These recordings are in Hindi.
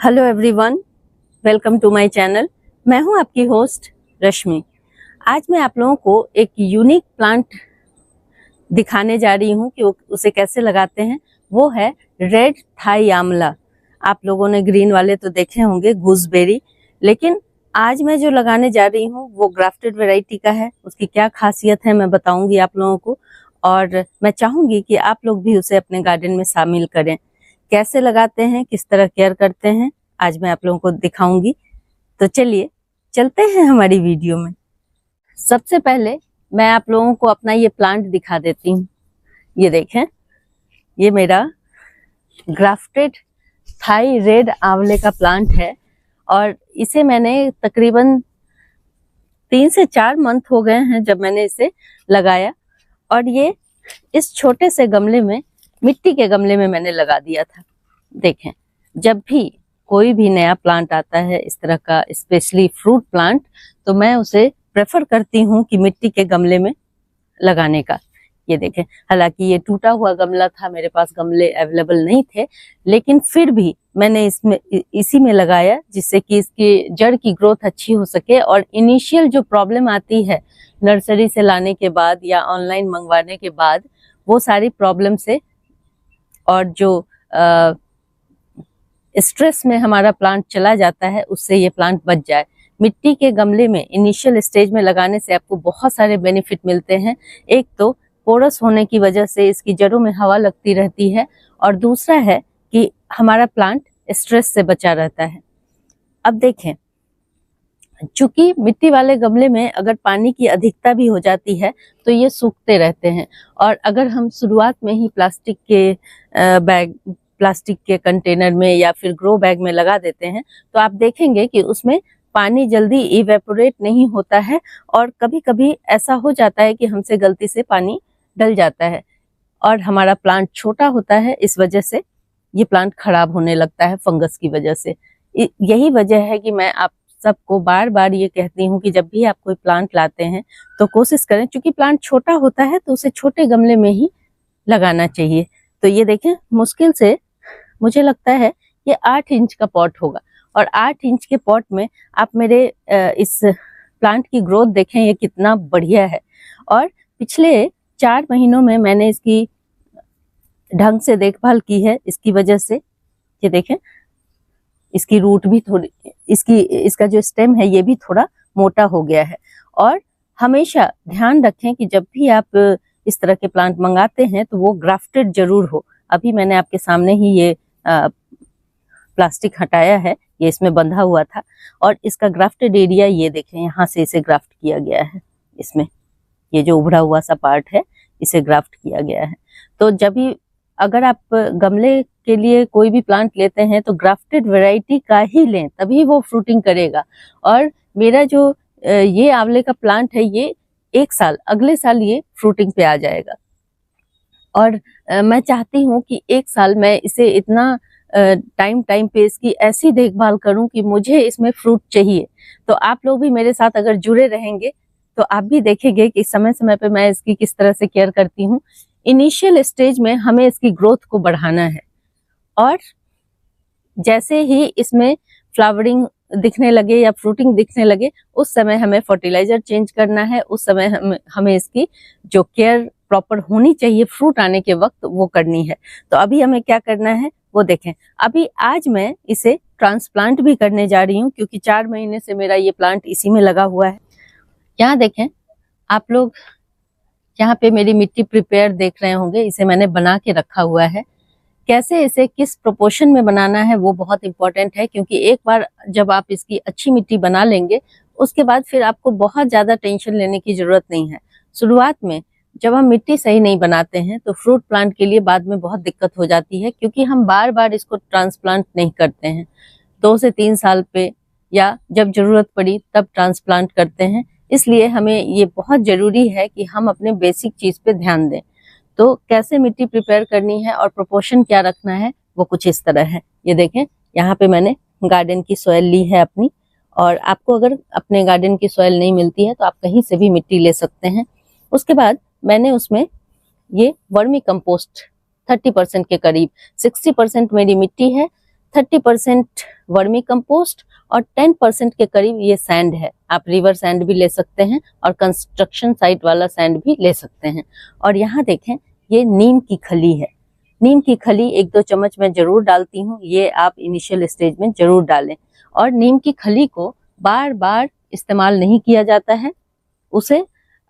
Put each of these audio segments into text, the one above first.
Hello everyone, welcome to my channel. मैं हूं आपकी होस्ट रश्मि। आज मैं आप लोगों को एक यूनिक प्लांट दिखाने जा रही हूं कि उसे कैसे लगाते हैं। वो है रेड थाई आंवला। आप लोगों ने ग्रीन वाले तो देखे होंगे, गूसबेरी, लेकिन आज मैं जो लगाने जा रही हूं वो ग्राफ्टेड वैरायटी का है। उसकी क्या खासियत है मैं बताऊंगी आप लोगों को, और मैं चाहूंगी कि आप लोग भी उसे अपने गार्डन में शामिल करें। कैसे लगाते हैं, किस तरह केयर करते हैं, आज मैं आप लोगों को दिखाऊंगी। तो चलिए चलते हैं हमारी वीडियो में। सबसे पहले मैं आप लोगों को अपना ये प्लांट दिखा देती हूँ। ये देखें, ये मेरा ग्राफ्टेड थाई रेड आंवले का प्लांट है और इसे मैंने तकरीबन 3 से 4 मंथ हो गए हैं जब मैंने इसे लगाया। और ये इस छोटे से गमले में, मिट्टी के गमले में मैंने लगा दिया था। देखें, जब भी कोई भी नया प्लांट आता है इस तरह का, स्पेशली फ्रूट प्लांट, तो मैं उसे प्रेफर करती हूँ कि मिट्टी के गमले में लगाने का। ये देखें, हालांकि ये टूटा हुआ गमला था, मेरे पास गमले अवेलेबल नहीं थे, लेकिन फिर भी मैंने इसी में लगाया जिससे कि इसकी जड़ की ग्रोथ अच्छी हो सके। और इनिशियल जो प्रॉब्लम आती है नर्सरी से लाने के बाद या ऑनलाइन मंगवाने के बाद, वो सारी प्रॉब्लम से और जो स्ट्रेस में हमारा प्लांट चला जाता है, उससे ये प्लांट बच जाए। मिट्टी के गमले में इनिशियल स्टेज में लगाने से आपको बहुत सारे बेनिफिट मिलते हैं। एक तो पोरस होने की वजह से इसकी जड़ों में हवा लगती रहती है, और दूसरा है कि हमारा प्लांट स्ट्रेस से बचा रहता है। अब देखें, चूंकि मिट्टी वाले गमले में अगर पानी की अधिकता भी हो जाती है तो ये सूखते रहते हैं। और अगर हम शुरुआत में ही प्लास्टिक के कंटेनर में या फिर ग्रो बैग में लगा देते हैं तो आप देखेंगे कि उसमें पानी जल्दी इवेपोरेट नहीं होता है, और कभी कभी ऐसा हो जाता है कि हमसे गलती से पानी डल जाता है और हमारा प्लांट छोटा होता है। इस वजह से ये प्लांट खराब होने लगता है फंगस की वजह से। यही वजह है कि मैं आप सबको बार बार ये कहती हूँ कि जब भी आप कोई प्लांट लाते हैं तो कोशिश करें, क्योंकि प्लांट छोटा होता है तो उसे छोटे गमले में ही लगाना चाहिए। तो ये देखें, मुश्किल से मुझे लगता है ये 8 इंच का पॉट होगा, और 8 इंच के पॉट में आप मेरे इस प्लांट की ग्रोथ देखें, ये कितना बढ़िया है। और पिछले 4 महीनों में मैंने इसकी ढंग से देखभाल की है। इसकी वजह से ये देखें, इसकी रूट भी थोड़ी, इसका जो स्टेम है ये भी थोड़ा मोटा हो गया है। और हमेशा ध्यान रखें कि जब भी आप इस तरह के प्लांट मंगाते हैं तो वो ग्राफ्टेड जरूर हो। अभी मैंने आपके सामने ही ये प्लास्टिक हटाया है, ये इसमें बंधा हुआ था, और इसका ग्राफ्टेड एरिया ये देखें, यहाँ से इसे ग्राफ्ट किया गया है। इसमें ये जो उभरा हुआ सा पार्ट है इसे ग्राफ्ट किया गया है। तो जब भी अगर आप गमले के लिए कोई भी प्लांट लेते हैं तो ग्राफ्टेड वैरायटी का ही लें, तभी वो फ्रूटिंग करेगा। और मेरा जो ये आंवले का प्लांट है, ये 1 साल, अगले साल ये फ्रूटिंग पे आ जाएगा। और मैं चाहती हूँ कि 1 साल मैं इसे इतना टाइम पे इसकी ऐसी देखभाल करूं कि मुझे इसमें फ्रूट चाहिए। तो आप लोग भी मेरे साथ अगर जुड़े रहेंगे तो आप भी देखेंगे कि समय समय पे मैं इसकी किस तरह से केयर करती हूँ। इनिशियल स्टेज में हमें इसकी ग्रोथ को बढ़ाना है, और जैसे ही इसमें फ्लावरिंग दिखने लगे या फ्रूटिंग दिखने लगे, उस समय हमें फर्टिलाइजर चेंज करना है। उस समय हमें इसकी जो केयर प्रॉपर होनी चाहिए फ्रूट आने के वक्त, वो करनी है। तो अभी हमें क्या करना है वो देखें। अभी आज मैं इसे ट्रांसप्लांट भी करने जा रही हूँ, क्योंकि 4 महीने से मेरा ये प्लांट इसी में लगा हुआ है। यहाँ देखें आप लोग, यहाँ पे मेरी मिट्टी प्रिपेयर देख रहे होंगे, इसे मैंने बना के रखा हुआ है। कैसे इसे किस प्रोपोर्शन में बनाना है वो बहुत इंपॉर्टेंट है, क्योंकि एक बार जब आप इसकी अच्छी मिट्टी बना लेंगे उसके बाद फिर आपको बहुत ज्यादा टेंशन लेने की जरूरत नहीं है। शुरुआत में जब हम मिट्टी सही नहीं बनाते हैं तो फ्रूट प्लांट के लिए बाद में बहुत दिक्कत हो जाती है, क्योंकि हम बार बार इसको ट्रांसप्लांट नहीं करते हैं। 2 से 3 साल पे या जब जरूरत पड़ी तब ट्रांसप्लांट करते हैं। इसलिए हमें ये बहुत जरूरी है कि हम अपने बेसिक चीज पे ध्यान दें। तो कैसे मिट्टी प्रिपेयर करनी है और प्रोपोर्शन क्या रखना है वो कुछ इस तरह है। ये देखें, यहाँ पे मैंने गार्डन की सॉइल ली है अपनी, और आपको अगर अपने गार्डन की सॉइल नहीं मिलती है तो आप कहीं से भी मिट्टी ले सकते हैं। उसके बाद मैंने उसमें ये वर्मी कंपोस्ट 30% के करीब, 60% मेरी मिट्टी है, 30% वर्मी कंपोस्ट और 10% के करीब ये सैंड है। आप रिवर सैंड भी ले सकते हैं और कंस्ट्रक्शन साइट वाला सैंड भी ले सकते हैं। और यहाँ देखें, ये नीम की खली है। नीम की खली 1-2 चम्मच मैं जरूर डालती हूँ, ये आप इनिशियल स्टेज में जरूर डालें। और नीम की खली को बार बार इस्तेमाल नहीं किया जाता है, उसे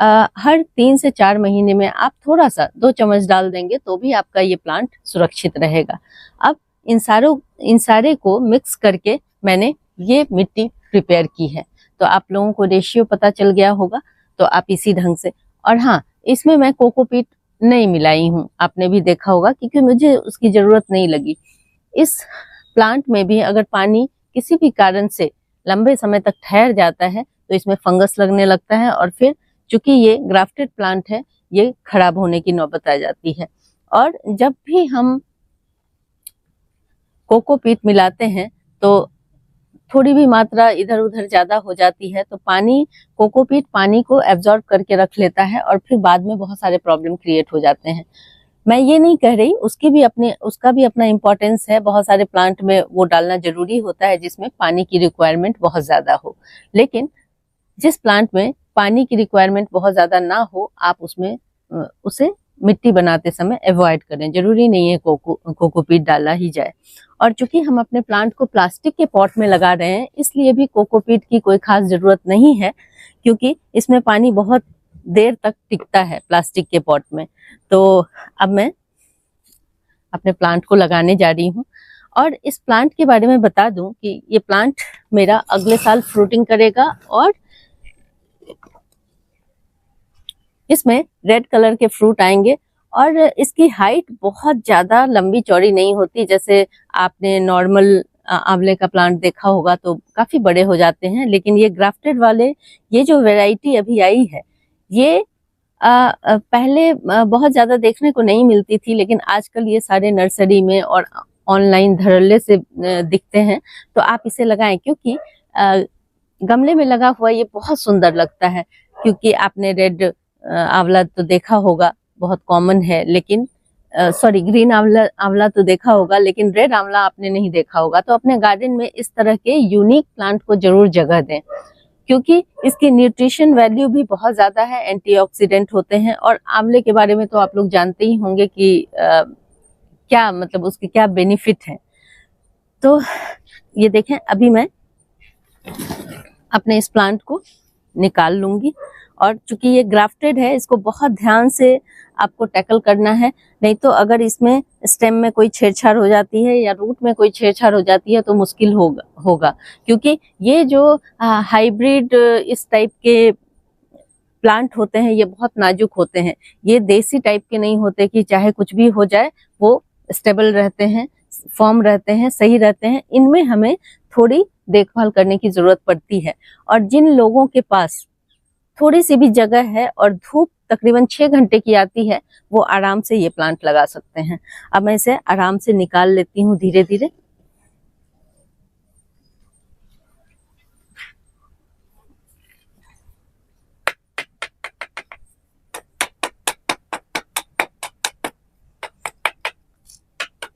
हर 3 से 4 महीने में आप थोड़ा सा 2 चम्मच डाल देंगे तो भी आपका ये प्लांट सुरक्षित रहेगा। अब इन सारे को मिक्स करके मैंने ये मिट्टी प्रिपेयर की है। तो आप लोगों को रेशियो पता चल गया होगा, तो आप इसी ढंग से। और हाँ, इसमें मैं कोकोपीट नहीं मिलाई हूँ, आपने भी देखा होगा, क्योंकि मुझे उसकी जरूरत नहीं लगी। इस प्लांट में भी अगर पानी किसी भी कारण से लंबे समय तक ठहर जाता है तो इसमें फंगस लगने लगता है और फिर चूंकि ये ग्राफ्टेड प्लांट है, ये खराब होने की नौबत आ जाती है। और जब भी हम कोकोपीट मिलाते हैं तो थोड़ी भी मात्रा इधर उधर ज्यादा हो जाती है, तो कोकोपीट पानी को एब्जॉर्ब करके रख लेता है और फिर बाद में बहुत सारे प्रॉब्लम क्रिएट हो जाते हैं। मैं ये नहीं कह रही, उसका भी अपना इम्पोर्टेंस है। बहुत सारे प्लांट में वो डालना जरूरी होता है जिसमें पानी की रिक्वायरमेंट बहुत ज्यादा हो, लेकिन जिस प्लांट में पानी की रिक्वायरमेंट बहुत ज्यादा ना हो, आप उसे मिट्टी बनाते समय अवॉइड करें। जरूरी नहीं है कोकोपीट डाला ही जाए। और चूंकि हम अपने प्लांट को प्लास्टिक के पॉट में लगा रहे हैं, इसलिए भी कोकोपीट की कोई खास जरूरत नहीं है, क्योंकि इसमें पानी बहुत देर तक टिकता है प्लास्टिक के पॉट में। तो अब मैं अपने प्लांट को लगाने जा रही हूँ। और इस प्लांट के बारे में बता दूं कि ये प्लांट मेरा अगले साल फ्रूटिंग करेगा और इसमें रेड कलर के फ्रूट आएंगे। और इसकी हाइट बहुत ज्यादा लंबी चौड़ी नहीं होती, जैसे आपने नॉर्मल आंवले का प्लांट देखा होगा तो काफी बड़े हो जाते हैं, लेकिन ये ग्राफ्टेड वाले, ये जो वैरायटी अभी आई है, ये पहले बहुत ज्यादा देखने को नहीं मिलती थी, लेकिन आजकल ये सारे नर्सरी में और ऑनलाइन धड़ल्ले से दिखते हैं। तो आप इसे लगाएं, क्योंकि गमले में लगा हुआ ये बहुत सुंदर लगता है। क्योंकि आपने रेड आंवला तो देखा होगा, बहुत कॉमन है, लेकिन ग्रीन आंवला तो देखा होगा, लेकिन रेड आंवला आपने नहीं देखा होगा। तो अपने गार्डन में इस तरह के यूनिक प्लांट को जरूर जगह दें, क्योंकि इसकी न्यूट्रिशन वैल्यू भी बहुत ज्यादा है, एंटीऑक्सीडेंट होते हैं। और आंवले के बारे में तो आप लोग जानते ही होंगे कि क्या मतलब उसके क्या बेनिफिट हैं। तो ये देखें, अभी मैं अपने इस प्लांट को निकाल लूंगी। और चूंकि ये ग्राफ्टेड है, इसको बहुत ध्यान से आपको टैकल करना है, नहीं तो अगर इसमें स्टेम में कोई छेड़छाड़ हो जाती है या रूट में कोई छेड़छाड़ हो जाती है तो मुश्किल होगा। क्योंकि ये जो हाइब्रिड इस टाइप के प्लांट होते हैं, ये बहुत नाजुक होते हैं। ये देसी टाइप के नहीं होते कि चाहे कुछ भी हो जाए वो स्टेबल रहते हैं, फॉर्म रहते हैं, सही रहते हैं। इनमें हमें थोड़ी देखभाल करने की जरूरत पड़ती है। और जिन लोगों के पास थोड़ी सी भी जगह है और धूप तकरीबन 6 घंटे की आती है, वो आराम से ये प्लांट लगा सकते हैं। अब मैं इसे आराम से निकाल लेती हूँ धीरे धीरे।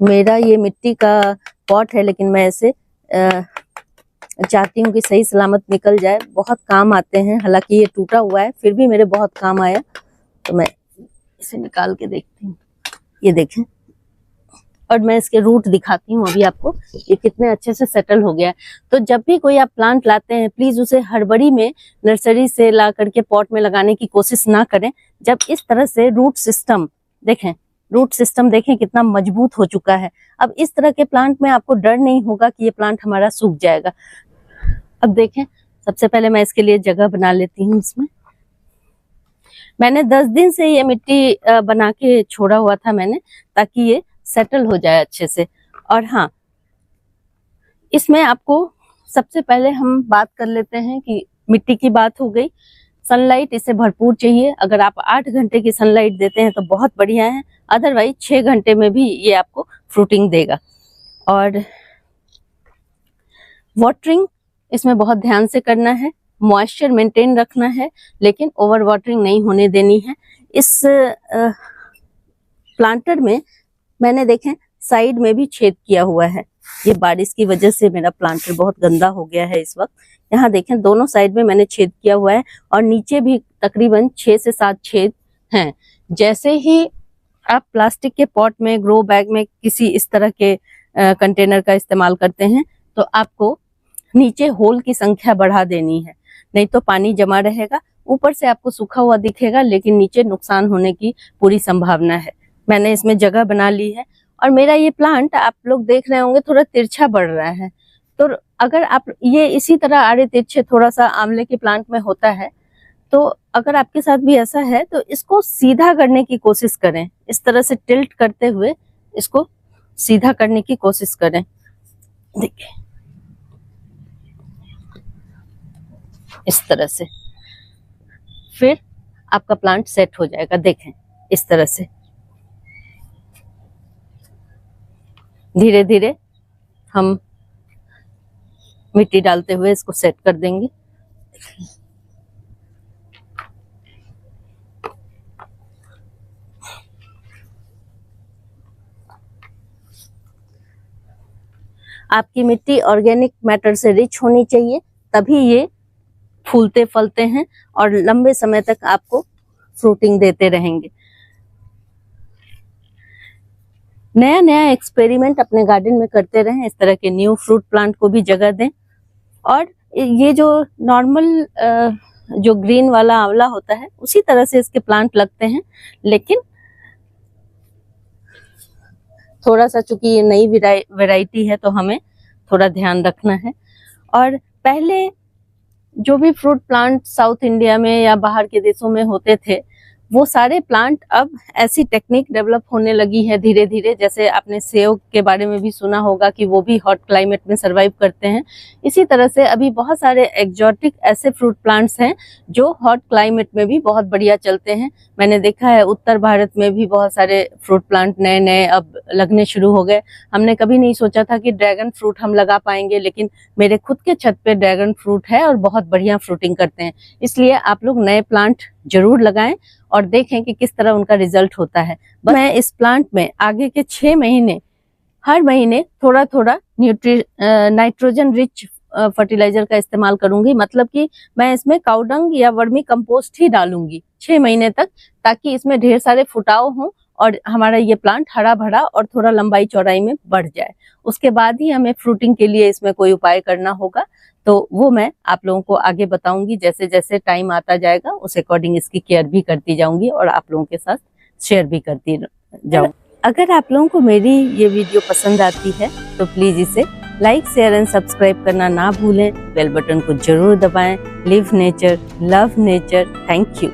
मेरा ये मिट्टी का पॉट है, लेकिन मैं इसे चाहती हूँ कि सही सलामत निकल जाए। बहुत काम आते हैं, हालांकि ये टूटा हुआ है फिर भी मेरे बहुत काम आया। तो मैं इसे निकाल के देखती हूँ, ये देखें। और मैं इसके रूट दिखाती हूँ अभी आपको, ये कितने अच्छे से सेटल हो गया है। तो जब भी कोई आप प्लांट लाते हैं, प्लीज उसे हड़बड़ी में नर्सरी से ला करके पॉट में लगाने की कोशिश ना करें। जब इस तरह से रूट सिस्टम देखें कितना मजबूत हो चुका है। अब इस तरह के प्लांट में आपको डर नहीं होगा कि ये प्लांट हमारा सूख जाएगा। अब देखें, सबसे पहले मैं इसके लिए जगह बना लेती हूँ। इसमें मैंने 10 दिन से ये मिट्टी बना के छोड़ा हुआ था मैंने, ताकि ये सेटल हो जाए अच्छे से। और हाँ, इसमें आपको सबसे पहले हम बात कर लेते हैं कि मिट्टी की बात हो गई, सनलाइट इसे भरपूर चाहिए। अगर आप 8 घंटे की सनलाइट देते हैं तो बहुत बढ़िया है, अदरवाइज 6 घंटे में भी ये आपको फ्रूटिंग देगा। और वाटरिंग इसमें बहुत ध्यान से करना है, मॉइस्चर मेंटेन रखना है, लेकिन ओवर वाटरिंग नहीं होने देनी है। इस प्लांटर में मैंने देखें साइड में भी छेद किया हुआ है, ये बारिश की वजह से मेरा प्लांटर बहुत गंदा हो गया है इस वक्त। यहाँ देखें दोनों साइड में मैंने छेद किया हुआ है और नीचे भी तकरीबन 6 से 7 छेद हैं। जैसे ही आप प्लास्टिक के पॉट में, ग्रो बैग में किसी इस तरह के कंटेनर का इस्तेमाल करते हैं तो आपको नीचे होल की संख्या बढ़ा देनी है, नहीं तो पानी जमा रहेगा, ऊपर से आपको सूखा हुआ दिखेगा लेकिन नीचे नुकसान होने की पूरी संभावना है। मैंने इसमें जगह बना ली है और मेरा ये प्लांट आप लोग देख रहे होंगे थोड़ा तिरछा बढ़ रहा है। तो अगर आप ये इसी तरह आड़े तिरछे थोड़ा सा आंवले के प्लांट में होता है, तो अगर आपके साथ भी ऐसा है तो इसको सीधा करने की कोशिश करें। इस तरह से टिल्ट करते हुए इसको सीधा करने की कोशिश करें। देखिए इस तरह से, फिर आपका प्लांट सेट हो जाएगा। देखें इस तरह से धीरे धीरे हम मिट्टी डालते हुए इसको सेट कर देंगे। आपकी मिट्टी ऑर्गेनिक मैटर से रिच होनी चाहिए, तभी ये फूलते फलते हैं और लंबे समय तक आपको फ्रूटिंग देते रहेंगे। नया नया एक्सपेरिमेंट अपने गार्डन में करते रहें, इस तरह के न्यू फ्रूट प्लांट को भी जगह दें। और ये जो नॉर्मल जो ग्रीन वाला आंवला होता है उसी तरह से इसके प्लांट लगते हैं, लेकिन थोड़ा सा चूंकि ये नई वैरायटी है तो हमें थोड़ा ध्यान रखना है। और पहले जो भी फ्रूट प्लांट साउथ इंडिया में या बाहर के देशों में होते थे, वो सारे प्लांट अब ऐसी टेक्निक डेवलप होने लगी है धीरे धीरे। जैसे आपने सेव के बारे में भी सुना होगा कि वो भी हॉट क्लाइमेट में सरवाइव करते हैं। इसी तरह से अभी बहुत सारे एक्जॉटिक ऐसे फ्रूट प्लांट्स हैं जो हॉट क्लाइमेट में भी बहुत बढ़िया चलते हैं। मैंने देखा है उत्तर भारत में भी बहुत सारे फ्रूट प्लांट नए नए अब लगने शुरू हो गए। हमने कभी नहीं सोचा था कि ड्रैगन फ्रूट हम लगा पाएंगे, लेकिन मेरे खुद के छत पे ड्रैगन फ्रूट है और बहुत बढ़िया फ्रूटिंग करते हैं। इसलिए आप लोग नए प्लांट जरूर लगाएं और देखें कि किस तरह उनका रिजल्ट होता है। मैं इस प्लांट में आगे के 6 महीने हर महीने थोड़ा थोड़ा नाइट्रोजन रिच फर्टिलाइजर का इस्तेमाल करूंगी। मतलब कि मैं इसमें काउडंग या वर्मी कंपोस्ट ही डालूंगी 6 महीने तक, ताकि इसमें ढेर सारे फुटाव हों और हमारा ये प्लांट हरा भरा और थोड़ा लंबाई चौड़ाई में बढ़ जाए। उसके बाद ही हमें फ्रूटिंग के लिए इसमें कोई उपाय करना होगा, तो वो मैं आप लोगों को आगे बताऊंगी। जैसे जैसे टाइम आता जाएगा उस अकॉर्डिंग इसकी केयर भी करती जाऊंगी और आप लोगों के साथ शेयर भी करती जाऊंगी। अगर आप लोगों को मेरी ये वीडियो पसंद आती है तो प्लीज इसे लाइक, शेयर एंड सब्सक्राइब करना ना भूलें। बेल बटन को जरूर दबाएं। Live nature, love nature. Thank you.